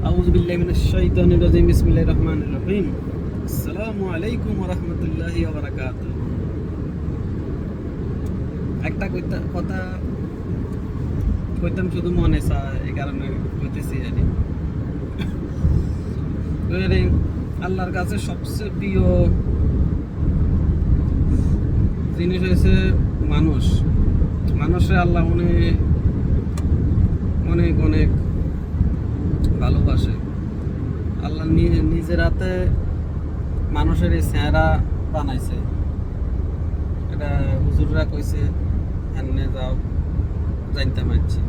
আউযু বিল্লাহি মিনাশ শাইতানির রাজিম বিসমিল্লাহির রহমানির রহিম আসসালামু আলাইকুম ওয়া রাহমাতুল্লাহি ওয়া বারাকাতুহু। একটা কথা কইতাম শুধু মনে চায়, এই কারণে কইতেছি আর কি। আল্লাহর কাছে সবচেয়ে প্রিয় জিনিস হয়েছে মানুষ। মানুষে আল্লাহ অনেক অনেক অনেক ভালোবাসে। আল্লাহ নিজের হাতে মানুষের এই চেহারা বানাইছে। এটা হুজুররা কইছে, এনে যাও জানতে পারছি।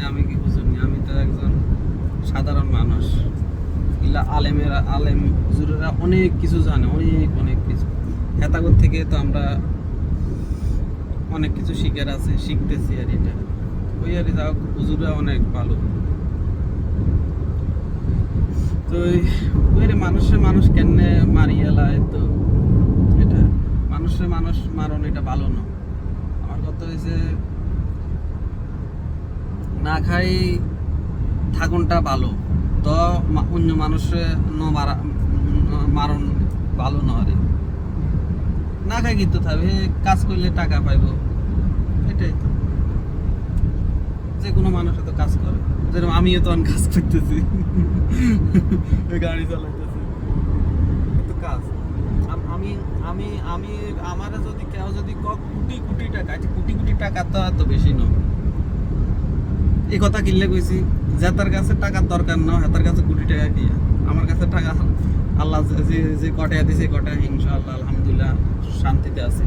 আমি কি হুজুর নি, আমি তো একজন সাধারণ মানুষ। আলেম হুজুরেরা অনেক কিছু জানে, অনেক অনেক কিছু। হেতাগর থেকে তো আমরা অনেক কিছু শিখতেছি আর এটা ওই আর যাও। হুজুররা অনেক ভালো। তো ওই মানুষ কেমনে মারিয়ে লায়, তো এটা মানুষ মারণ এটা ভালো না। আমার কথা হয়েছে না খাই থাকুনটা ভালো, তো অন্য মানুষের মারণ ভালো নয়। না খাই কিন্তু থাকবে, কাজ করলে টাকা পাইব, এটাই তো। যে কোনো মানুষ তো কাজ করে, যেরকম আমিও তো কাজ করতেছি, গাড়ি চালাইতেছি, তো কাজ। আমি আমি আমি আমার যদি কেউ যদি কোটি কোটি টাকা, কোটি কোটি টাকা তো এত বেশি নয়। এই কথা কিনলে কইছি, যে তার কাছে টাকার দরকার না, তার কাছে কোটি টাকা কি। আমার কাছে টাকা আল্লাহ যে কটায়া দিছে, কটা ইনশাআল্লাহ আলহামদুলিল্লাহ শান্তিতে আছে।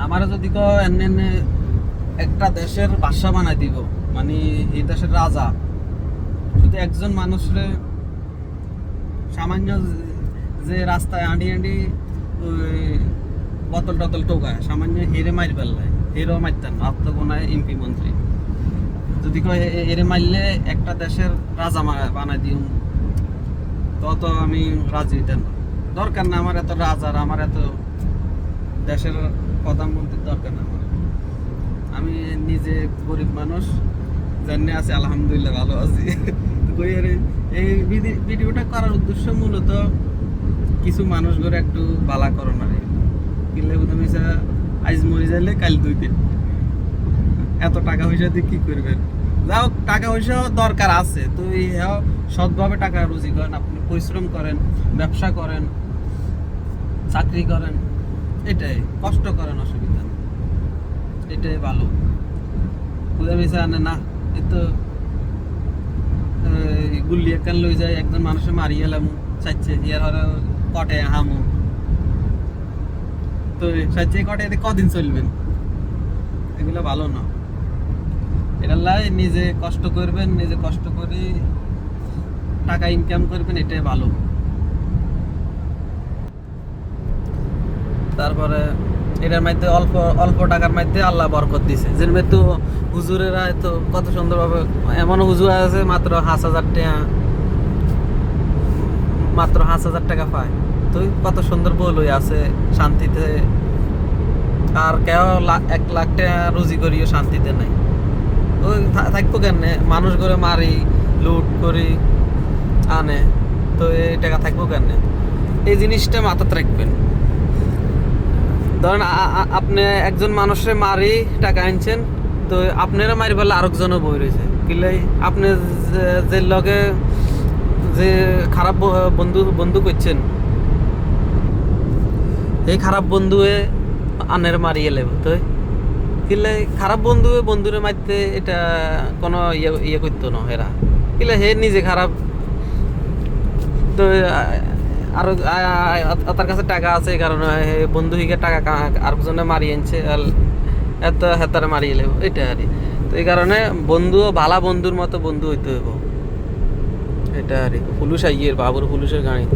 আমার যদি এনে একটা দেশের বাদশা বানাই দিব, মানে এই দেশের রাজা, শুধু একজন মানুষরে সামান্য যে রাস্তায় আঁটি বোতল টতল টোকায়, সামান্য হেরে মারি পেলায়, হেরেও মারতেন না। তো কোনো এমপি মন্ত্রী যদি হেরে মারলে একটা দেশের রাজা বানাই দিই, তত আমি রাজি হইতেন। দরকার না আমার এত রাজার, আমার এত দেশের প্রধানমন্ত্রীর দরকার না আমার। আমি নিজে গরিব মানুষ, জানি আছে আলহামদুলিল্লাহ ভালো আছি। এই ভিডিওটা করার উদ্দেশ্য মূলত কিছু মানুষ করে একটু বালা করো না রে। কিনলে তুমি আজ মরে যাইলে কাল 2 দিন, এত টাকা পয়সা দিয়ে কি করবেন? যাও, টাকা পয়সা দরকার আছে তো সৎভাবে টাকা রুজি করেন, আপনি পরিশ্রম করেন, ব্যবসা করেন, চাকরি করেন, এটাই কষ্ট করেন, অসুবিধা নেই, এটাই ভালো। বুঝা পেয়েছে আনে না, এই তো গুল্লি একখান লই যায়, একজন মানুষের মারি এলাম চাইছে, ইয়ার হরে কটে হামু, তো চাইছে কটে কদিন চলবেন? এগুলো ভালো না। এটা নিজে কষ্ট করবেন, নিজে কষ্ট করে টাকা ইনকাম করবেন, এটাই ভালো। তারপরে এটার মধ্যে অল্প অল্প টাকার মধ্যে আল্লাহ বরকত দিছে। যে তো হুজুরেরা তো কত সুন্দরভাবে, এমন হুজুর আছে মাত্র 5,000 টাকা, মাত্র 5,000 টাকা পায়, তো কত সুন্দর বলই আছে শান্তিতে। আর কেউ 1 লাখ টাকা রুজি করিও শান্তিতে নাই। ওই থাকবো কেন? মানুষ করে মারি, লুট করি আনে, তো এই টাকা থাকবো কেন? এই জিনিসটা মাথাতে রাখবেন। ধরেন আপনি একজন মানুষের মারি টাকা আনছেন, তো আপনারা মারি বলে আরেকজনও বই রয়েছে, কিলে আপনি যে লগে যে খারাপ বন্ধু করছেন, এই খারাপ বন্ধুয়ে আনের মারিয়ে লেব, তো কিলে খারাপ বন্ধুরে মারতে এটা কোনো ইয়ে করতো না এরা, কিলে হে নিজে খারাপ। তো আর তার কাছে টাকা আছে, এই কারণে বন্ধু হিকে টাকা আরেকজনে মারিয়ে আনছে, এত হেতারে মারিয়ে লেব, এটা আর। তো এই কারণে ভালা বন্ধুর মতো বন্ধু হইতে হইব, এটা আর। হুলুস আইয়ের বাবুর হুলুসের গাড়ি।